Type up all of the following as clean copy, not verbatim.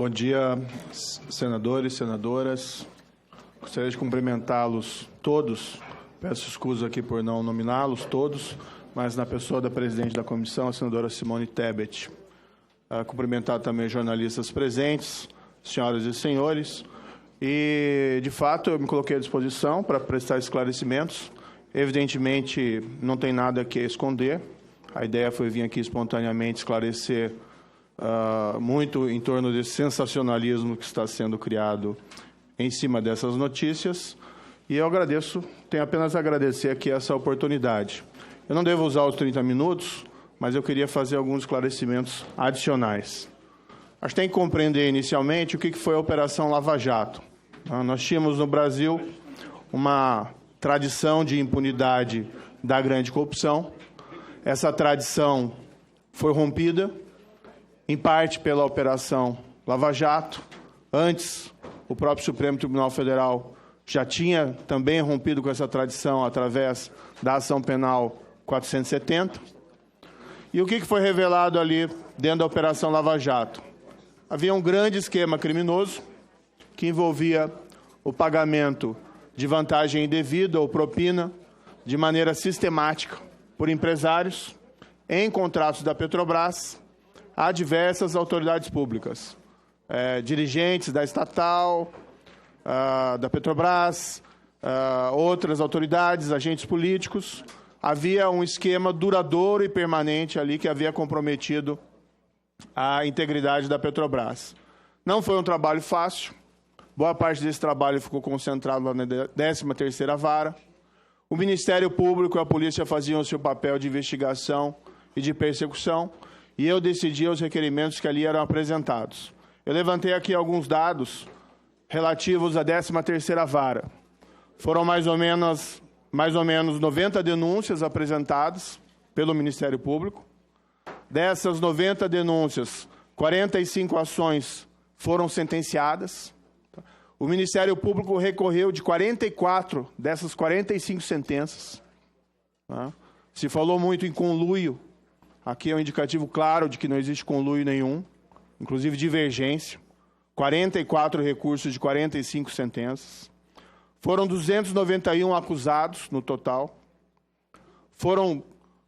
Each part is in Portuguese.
Bom dia, senadores, senadoras. Gostaria de cumprimentá-los todos. Peço escusa aqui por não nominá-los todos, mas na pessoa da presidente da comissão, a senadora Simone Tebet. Cumprimentar também os jornalistas presentes, senhoras e senhores. E, de fato, eu me coloquei à disposição para prestar esclarecimentos. Evidentemente, não tem nada que esconder. A ideia foi vir aqui espontaneamente esclarecer muito em torno desse sensacionalismo que está sendo criado em cima dessas notícias. E eu agradeço, tenho apenas a agradecer aqui essa oportunidade. Eu não devo usar os 30 minutos, mas eu queria fazer alguns esclarecimentos adicionais. A gente tem que compreender inicialmente o que foi a Operação Lava Jato. Nós tínhamos no Brasil uma tradição de impunidade da grande corrupção. Essa tradição foi rompida, em parte pela Operação Lava Jato. Antes, o próprio Supremo Tribunal Federal já tinha também rompido com essa tradição através da ação penal 470. E o que foi revelado ali dentro da Operação Lava Jato? Havia um grande esquema criminoso que envolvia o pagamento de vantagem indevida ou propina de maneira sistemática por empresários em contratos da Petrobras a diversas autoridades públicas, dirigentes da estatal, da Petrobras, outras autoridades, agentes políticos. Havia um esquema duradouro e permanente ali que havia comprometido a integridade da Petrobras. Não foi um trabalho fácil. Boa parte desse trabalho ficou concentrado lá na 13ª Vara. O Ministério Público e a polícia faziam o seu papel de investigação e de persecução, e eu decidia os requerimentos que ali eram apresentados. Eu levantei aqui alguns dados relativos à 13ª Vara. Foram mais ou menos 90 denúncias apresentadas pelo Ministério Público. Dessas 90 denúncias, 45 ações foram sentenciadas. O Ministério Público recorreu de 44 dessas 45 sentenças. Se falou muito em conluio. Aqui é um indicativo claro de que não existe conluio nenhum, inclusive divergência. 44 recursos de 45 sentenças. Foram 291 acusados no total. Foram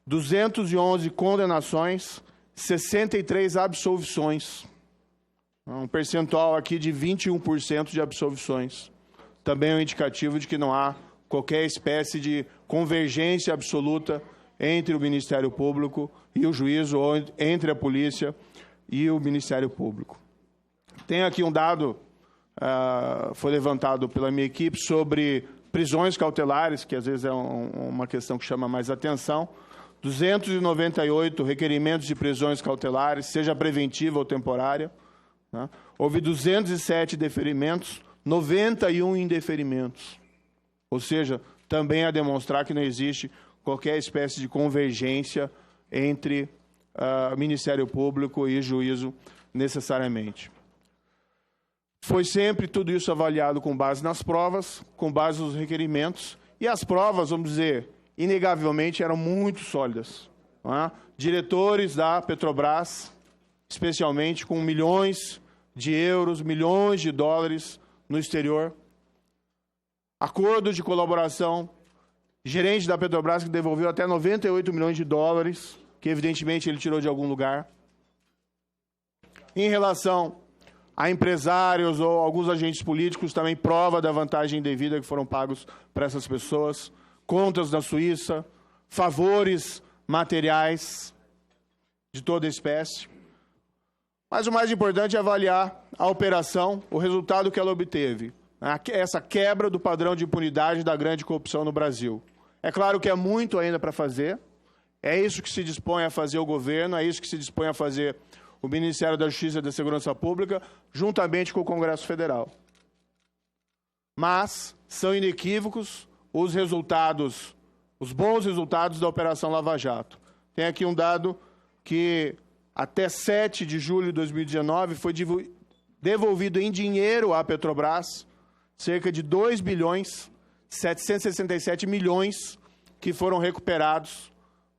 211 condenações, 63 absolvições. Um percentual aqui de 21% de absolvições. Também é um indicativo de que não há qualquer espécie de convergência absoluta entre o Ministério Público e o juízo, ou entre a polícia e o Ministério Público. Tem aqui um dado, foi levantado pela minha equipe, sobre prisões cautelares, que às vezes é uma questão que chama mais atenção. 298 requerimentos de prisões cautelares, seja preventiva ou temporária. Houve 207 deferimentos, 91 indeferimentos. Ou seja, também a demonstrar que não existe qualquer espécie de convergência entre Ministério Público e juízo necessariamente. Foi sempre tudo isso avaliado com base nas provas, com base nos requerimentos, e as provas, vamos dizer, inegavelmente eram muito sólidas. Diretores da Petrobras, especialmente com milhões de euros, milhões de dólares no exterior. Acordo de colaboração, gerente da Petrobras que devolveu até 98 milhões de dólares, que evidentemente ele tirou de algum lugar. Em relação a empresários ou alguns agentes políticos, também prova da vantagem indevida que foram pagos para essas pessoas, contas na Suíça, favores materiais de toda espécie. Mas o mais importante é avaliar a operação, o resultado que ela obteve. Essa quebra do padrão de impunidade da grande corrupção no Brasil. É claro que é muito ainda para fazer. É isso que se dispõe a fazer o governo, é isso que se dispõe a fazer o Ministério da Justiça e da Segurança Pública, juntamente com o Congresso Federal. Mas são inequívocos os resultados, os bons resultados da Operação Lava Jato. Tem aqui um dado que até 7 de julho de 2019 foi devolvido em dinheiro à Petrobras cerca de 2 bilhões 767 milhões que foram recuperados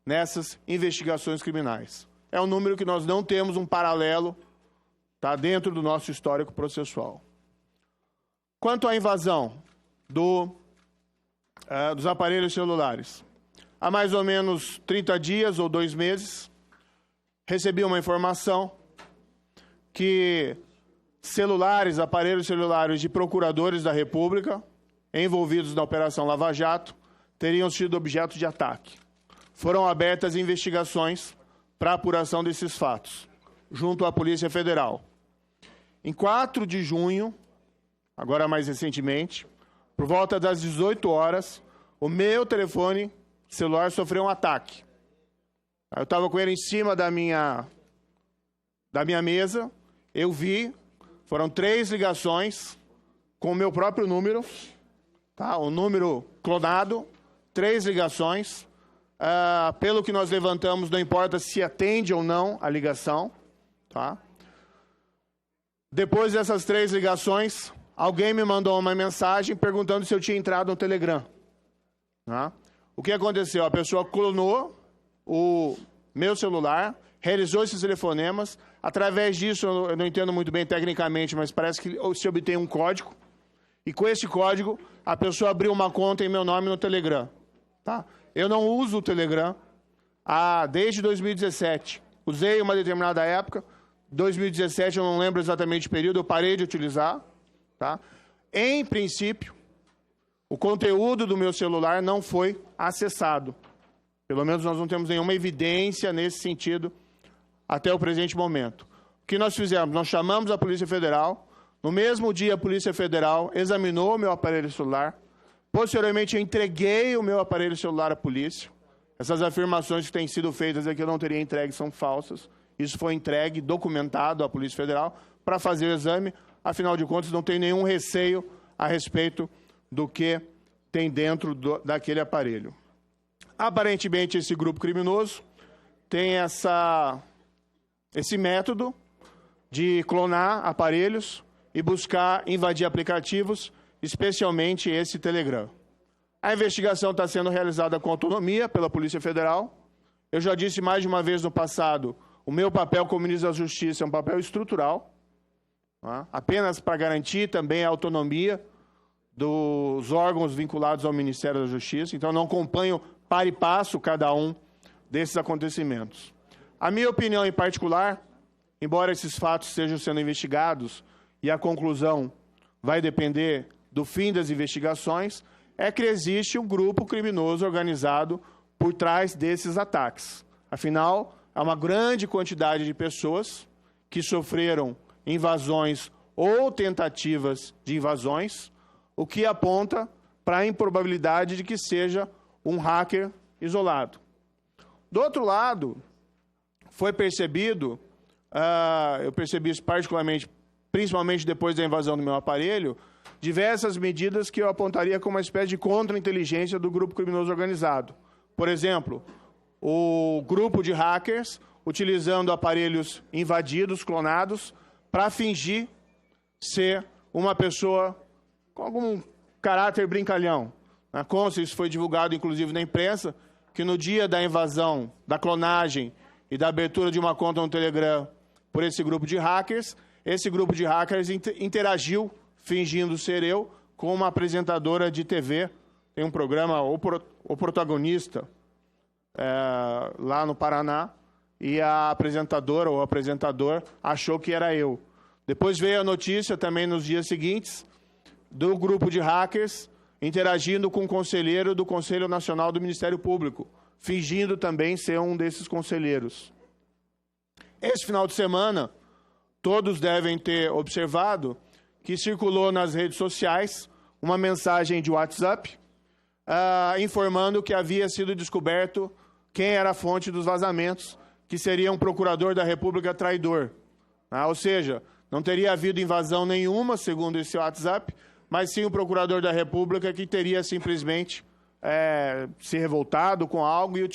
nessas investigações criminais. É um número que nós não temos um paralelo Está dentro do nosso histórico processual. Quanto à invasão dos aparelhos celulares, há mais ou menos 30 dias ou 2 meses, recebi uma informação que aparelhos celulares de procuradores da República, envolvidos na Operação Lava Jato, teriam sido objeto de ataque. Foram abertas investigações para a apuração desses fatos, junto à Polícia Federal. Em 4 de junho, agora mais recentemente, por volta das 18 horas, o meu telefone celular sofreu um ataque. Eu estava com ele em cima da minha mesa, eu vi, foram 3 ligações com o meu próprio número, tá? O número clonado, 3 ligações. Pelo que nós levantamos, não importa se atende ou não a ligação, tá? Depois dessas 3 ligações, alguém me mandou uma mensagem perguntando se eu tinha entrado no Telegram. Tá? O que aconteceu? A pessoa clonou o meu celular, realizou esses telefonemas. Através disso, eu não entendo muito bem tecnicamente, mas parece que se obtém um código. E com esse código, a pessoa abriu uma conta em meu nome no Telegram. Tá? Eu não uso o Telegram desde 2017. Usei uma determinada época. 2017, eu não lembro exatamente o período, eu parei de utilizar. Tá? Em princípio, o conteúdo do meu celular não foi acessado. Pelo menos nós não temos nenhuma evidência nesse sentido até o presente momento. O que nós fizemos? Nós chamamos a Polícia Federal. No mesmo dia, a Polícia Federal examinou o meu aparelho celular. Posteriormente, eu entreguei o meu aparelho celular à polícia. Essas afirmações que têm sido feitas aqui, eu não teria entregue, são falsas. Isso foi entregue, documentado à Polícia Federal para fazer o exame. Afinal de contas, não tem nenhum receio a respeito do que tem dentro daquele aparelho. Aparentemente, esse grupo criminoso tem esse método de clonar aparelhos e buscar invadir aplicativos, especialmente esse Telegram. A investigação está sendo realizada com autonomia pela Polícia Federal. Eu já disse mais de uma vez no passado, o meu papel como ministro da Justiça é um papel estrutural, tá? Apenas para garantir também a autonomia dos órgãos vinculados ao Ministério da Justiça. Então, não acompanho para e passo cada um desses acontecimentos. A minha opinião em particular, embora esses fatos estejam sendo investigados e a conclusão vai depender do fim das investigações, é que existe um grupo criminoso organizado por trás desses ataques. Afinal, há uma grande quantidade de pessoas que sofreram invasões ou tentativas de invasões, o que aponta para a improbabilidade de que seja um hacker isolado. Do outro lado, foi percebido, eu percebi isso particularmente, principalmente depois da invasão do meu aparelho, diversas medidas que eu apontaria como uma espécie de contra-inteligência do grupo criminoso organizado. Por exemplo, o grupo de hackers utilizando aparelhos invadidos, clonados, para fingir ser uma pessoa com algum caráter brincalhão. Consta, isso foi divulgado inclusive na imprensa, que no dia da invasão, da clonagem e da abertura de uma conta no Telegram por esse grupo de hackers interagiu, fingindo ser eu, com uma apresentadora de TV, tem um programa, O Protagonista, lá no Paraná, e a apresentadora ou apresentador achou que era eu. Depois veio a notícia, também nos dias seguintes, do grupo de hackers interagindo com um conselheiro do Conselho Nacional do Ministério Público, fingindo também ser um desses conselheiros. Esse final de semana, todos devem ter observado que circulou nas redes sociais uma mensagem de WhatsApp informando que havia sido descoberto quem era a fonte dos vazamentos, que seria um procurador da República traidor. Ou seja, não teria havido invasão nenhuma, segundo esse WhatsApp, mas sim o procurador da República que teria simplesmente se revoltado com algo e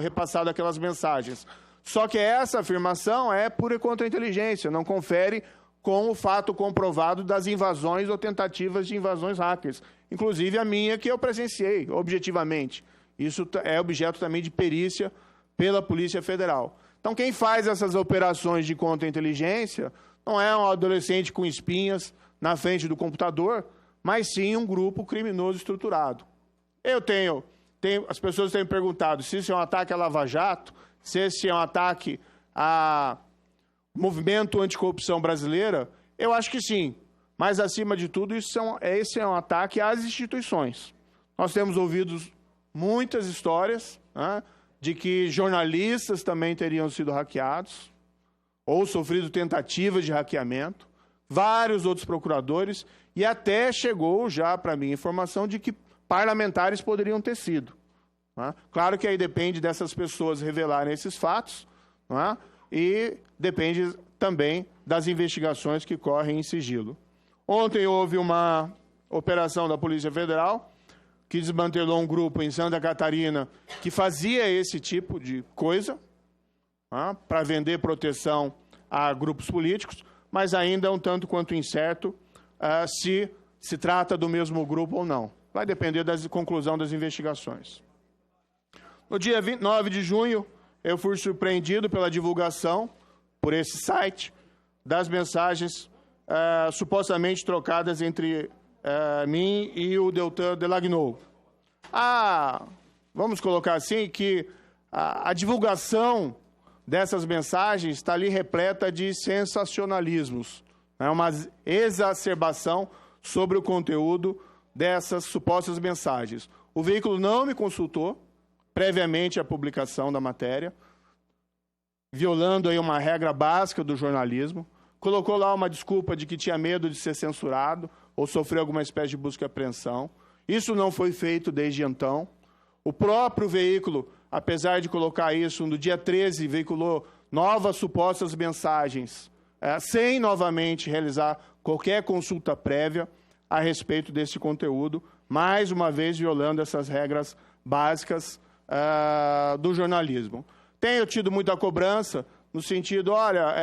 repassado aquelas mensagens. Só que essa afirmação é pura contra-inteligência, não confere com o fato comprovado das invasões ou tentativas de invasões hackers. Inclusive a minha, que eu presenciei objetivamente. Isso é objeto também de perícia pela Polícia Federal. Então, quem faz essas operações de contra-inteligência não é um adolescente com espinhas na frente do computador, mas sim um grupo criminoso estruturado. As pessoas têm me perguntado se isso é um ataque à Lava Jato, se esse é um ataque ao movimento anticorrupção brasileira. Eu acho que sim, mas acima de tudo, esse é um ataque às instituições. Nós temos ouvido muitas histórias, né, de que jornalistas também teriam sido hackeados ou sofrido tentativas de hackeamento, vários outros procuradores, e até chegou já para mim a informação de que parlamentares poderiam ter sido. Né? Claro que aí depende dessas pessoas revelarem esses fatos, né? E depende também das investigações que correm em sigilo. Ontem houve uma operação da Polícia Federal que desmantelou um grupo em Santa Catarina que fazia esse tipo de coisa, né, para vender proteção a grupos políticos, mas ainda é um tanto quanto incerto se trata do mesmo grupo ou não. Vai depender da conclusão das investigações. No dia 9 de junho, eu fui surpreendido pela divulgação, por esse site, das mensagens supostamente trocadas entre mim e o Deltan Delagnol. Vamos colocar assim, que a divulgação dessas mensagens está ali repleta de sensacionalismos. É uma exacerbação sobre o conteúdo dessas supostas mensagens. O veículo não me consultou previamente à publicação da matéria, violando aí uma regra básica do jornalismo, colocou lá uma desculpa de que tinha medo de ser censurado ou sofrer alguma espécie de busca e apreensão. Isso não foi feito desde então. O próprio veículo, apesar de colocar isso, no dia 13, veiculou novas supostas mensagens, sem novamente realizar qualquer consulta prévia a respeito desse conteúdo, mais uma vez violando essas regras básicas do jornalismo. Tenho tido muita cobrança no sentido, olha,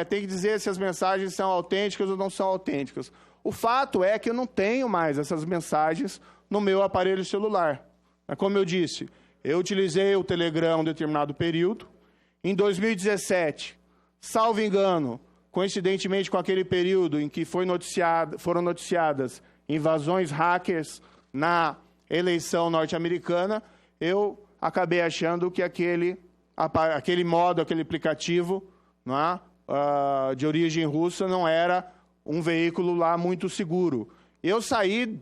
tem que dizer se as mensagens são autênticas ou não são autênticas. O fato é que eu não tenho mais essas mensagens no meu aparelho celular. Como eu disse, eu utilizei o Telegram um determinado período. Em 2017, salvo engano, coincidentemente com aquele período em que foram noticiadas invasões hackers na eleição norte-americana, eu acabei achando que aquele modo, aquele aplicativo, não é, de origem russa não era um veículo lá muito seguro. Eu saí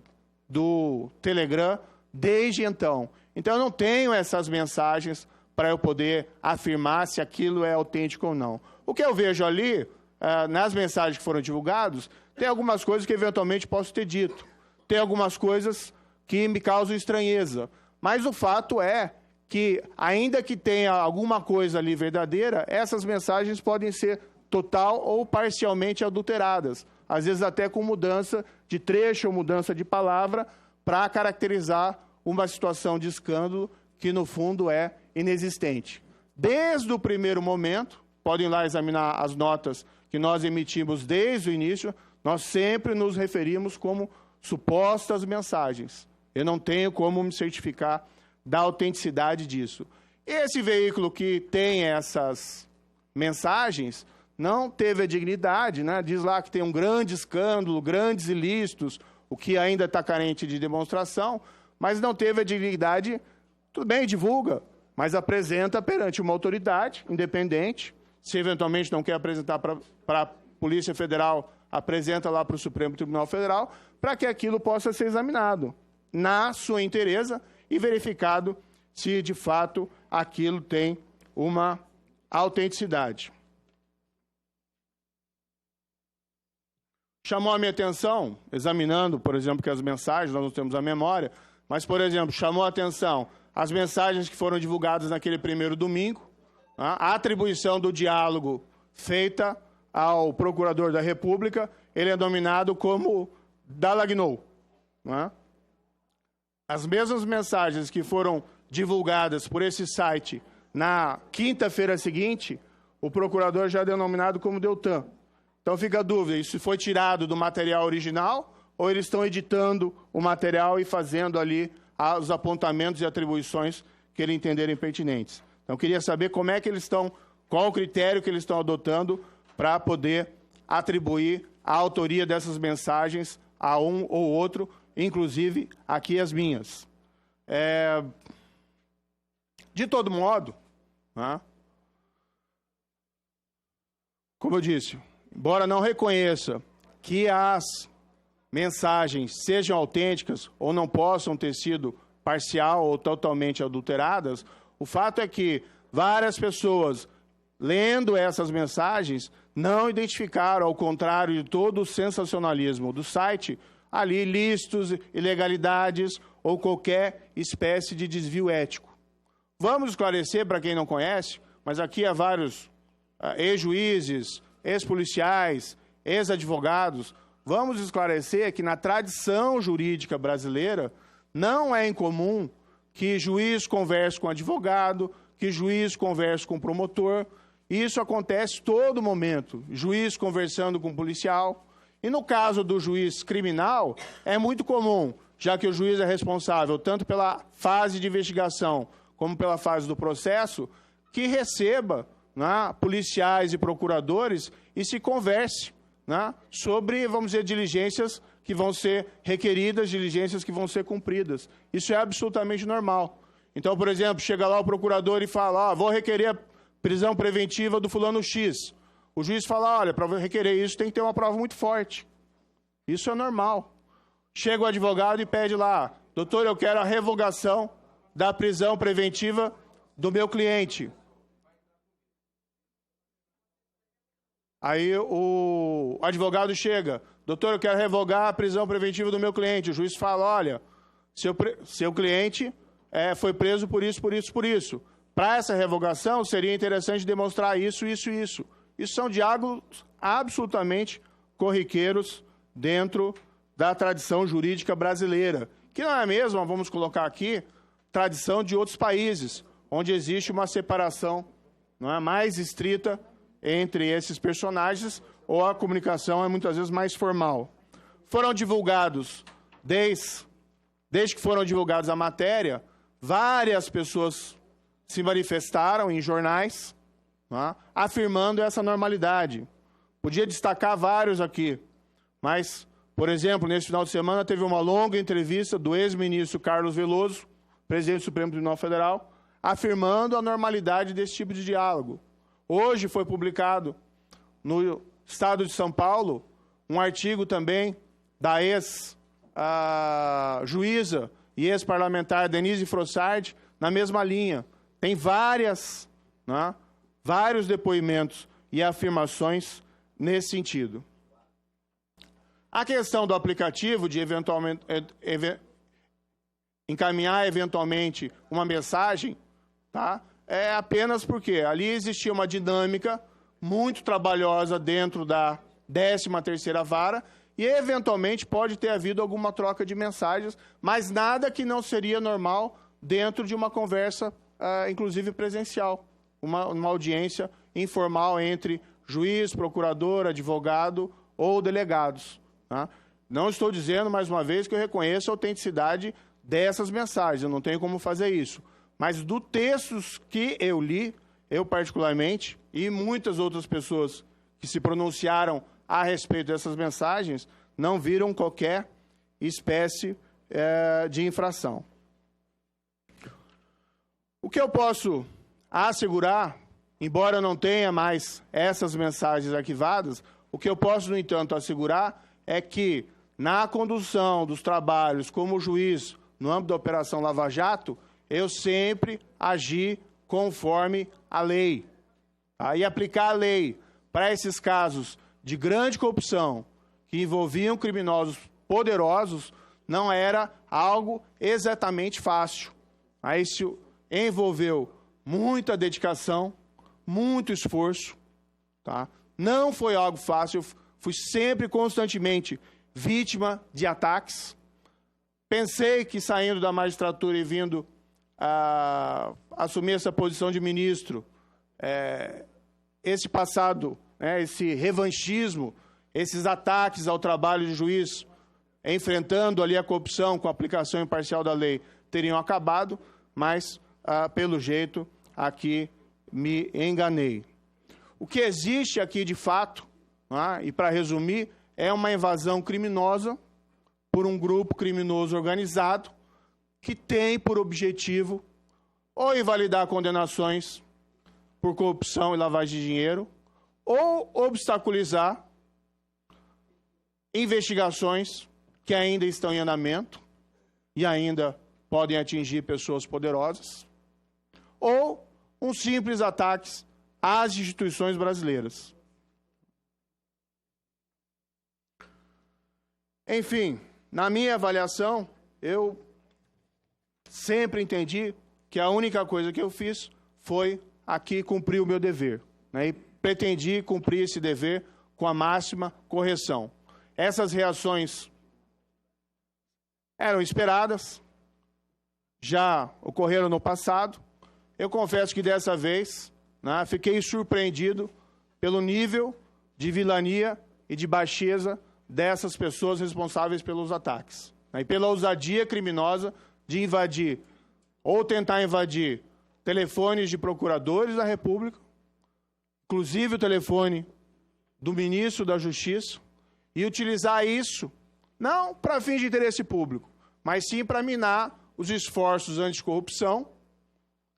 do Telegram desde então. Então, eu não tenho essas mensagens para eu poder afirmar se aquilo é autêntico ou não. O que eu vejo ali, nas mensagens que foram divulgadas, tem algumas coisas que eventualmente posso ter dito. Tem algumas coisas que me causam estranheza. Mas o fato é que, ainda que tenha alguma coisa ali verdadeira, essas mensagens podem ser total ou parcialmente adulteradas. Às vezes até com mudança de trecho ou mudança de palavra para caracterizar uma situação de escândalo que, no fundo, é inexistente. Desde o primeiro momento, podem lá examinar as notas que nós emitimos desde o início, nós sempre nos referimos como supostas mensagens. Eu não tenho como me certificar da autenticidade disso. Esse veículo que tem essas mensagens não teve a dignidade, né? Diz lá que tem um grande escândalo, grandes ilícitos, o que ainda está carente de demonstração, mas não teve a dignidade. Tudo bem, divulga, mas apresenta perante uma autoridade independente. Se eventualmente não quer apresentar para a Polícia Federal, apresenta lá para o Supremo Tribunal Federal, para que aquilo possa ser examinado na sua inteireza e verificado se, de fato, aquilo tem uma autenticidade. Chamou a minha atenção, examinando, por exemplo, que as mensagens, nós não temos a memória, mas, por exemplo, chamou a atenção as mensagens que foram divulgadas naquele primeiro domingo, a atribuição do diálogo feita ao Procurador da República, ele é dominado como Delagnol. As mesmas mensagens que foram divulgadas por esse site na quinta-feira seguinte, o procurador já é denominado como Deltan. Então fica a dúvida, isso foi tirado do material original ou eles estão editando o material e fazendo ali os apontamentos e atribuições que eles entenderem pertinentes. Então eu queria saber como é que eles estão, qual o critério que eles estão adotando para poder atribuir a autoria dessas mensagens a um ou outro, inclusive aqui as minhas. De todo modo, né, como eu disse, embora não reconheça que as mensagens sejam autênticas ou não possam ter sido parcial ou totalmente adulteradas, o fato é que várias pessoas, lendo essas mensagens, não identificaram, ao contrário de todo o sensacionalismo do site, ali ilícitos, ilegalidades ou qualquer espécie de desvio ético. Vamos esclarecer para quem não conhece, mas aqui há vários ex-juízes, ex-policiais, ex-advogados. Vamos esclarecer que na tradição jurídica brasileira não é incomum que juiz converse com advogado, que juiz converse com promotor. Isso acontece todo momento, juiz conversando com policial. E no caso do juiz criminal, é muito comum, já que o juiz é responsável tanto pela fase de investigação como pela fase do processo, que receba, né, policiais e procuradores e se converse, né, sobre, vamos dizer, diligências que vão ser requeridas, diligências que vão ser cumpridas. Isso é absolutamente normal. Então, por exemplo, chega lá o procurador e fala, vou requerer a prisão preventiva do fulano X. O juiz fala, olha, para requerer isso tem que ter uma prova muito forte. Isso é normal. Chega o advogado e pede lá, doutor, eu quero a revogação da prisão preventiva do meu cliente. Aí o advogado chega, doutor, eu quero revogar a prisão preventiva do meu cliente. O juiz fala, olha, seu cliente foi preso por isso, por isso, por isso. Para essa revogação, seria interessante demonstrar isso, isso e isso. Isso são diálogos absolutamente corriqueiros dentro da tradição jurídica brasileira, que não é a mesma, vamos colocar aqui, tradição de outros países, onde existe uma separação, não é, mais estrita entre esses personagens, ou a comunicação é muitas vezes mais formal. Foram divulgados, desde que foram divulgados a matéria, várias pessoas se manifestaram em jornais, né, afirmando essa normalidade. Podia destacar vários aqui, mas, por exemplo, nesse final de semana teve uma longa entrevista do ex-ministro Carlos Veloso, presidente do Supremo Tribunal Federal, afirmando a normalidade desse tipo de diálogo. Hoje foi publicado no Estado de São Paulo um artigo também da ex-juíza e ex-parlamentar Denise Frossard, na mesma linha. Tem vários depoimentos e afirmações nesse sentido. A questão do aplicativo, de encaminhar eventualmente uma mensagem, tá? É apenas porque ali existia uma dinâmica muito trabalhosa dentro da 13ª vara e, eventualmente, pode ter havido alguma troca de mensagens, mas nada que não seria normal dentro de uma conversa, inclusive presencial, uma audiência informal entre juiz, procurador, advogado ou delegados. Tá? Não estou dizendo, mais uma vez, que eu reconheço a autenticidade dessas mensagens, eu não tenho como fazer isso. Mas do textos que eu li, eu particularmente, e muitas outras pessoas que se pronunciaram a respeito dessas mensagens, não viram qualquer espécie de infração. O que eu posso assegurar, embora eu não tenha mais essas mensagens arquivadas, o que eu posso, no entanto, assegurar é que, na condução dos trabalhos como juiz no âmbito da Operação Lava Jato, eu sempre agi conforme a lei. Tá? E aplicar a lei para esses casos de grande corrupção que envolviam criminosos poderosos não era algo exatamente fácil. Aí isso envolveu muita dedicação, muito esforço. Tá? Não foi algo fácil, eu fui sempre, constantemente, vítima de ataques. Pensei que saindo da magistratura e vindo a assumir essa posição de ministro, esse passado, esse revanchismo, esses ataques ao trabalho de juiz, enfrentando ali a corrupção com a aplicação imparcial da lei, teriam acabado, mas, pelo jeito, aqui me enganei. O que existe aqui, de fato, e para resumir, é uma invasão criminosa por um grupo criminoso organizado que tem por objetivo ou invalidar condenações por corrupção e lavagem de dinheiro, ou obstaculizar investigações que ainda estão em andamento e ainda podem atingir pessoas poderosas, ou uns simples ataques às instituições brasileiras. Enfim, na minha avaliação, eu sempre entendi que a única coisa que eu fiz foi aqui cumprir o meu dever, e pretendi cumprir esse dever com a máxima correção. Essas reações eram esperadas, já ocorreram no passado. Eu confesso que dessa vez fiquei surpreendido pelo nível de vilania e de baixeza dessas pessoas responsáveis pelos ataques, e pela ousadia criminosa de invadir ou tentar invadir telefones de procuradores da República, inclusive o telefone do ministro da Justiça, e utilizar isso não para fins de interesse público, mas sim para minar os esforços anticorrupção,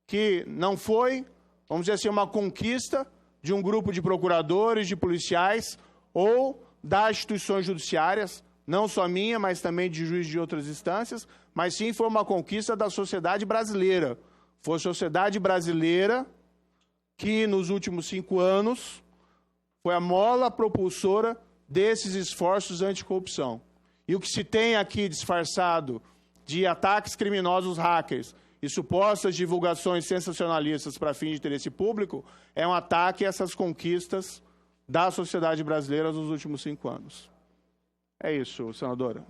que não foi, vamos dizer assim, uma conquista de um grupo de procuradores, de policiais ou das instituições judiciárias, não só minha, mas também de juízes de outras instâncias, mas sim foi uma conquista da sociedade brasileira. Foi a sociedade brasileira que, nos últimos 5 anos, foi a mola propulsora desses esforços anticorrupção. E o que se tem aqui disfarçado de ataques criminosos hackers e supostas divulgações sensacionalistas para fins de interesse público é um ataque a essas conquistas da sociedade brasileira nos últimos 5 anos. É isso, senadora.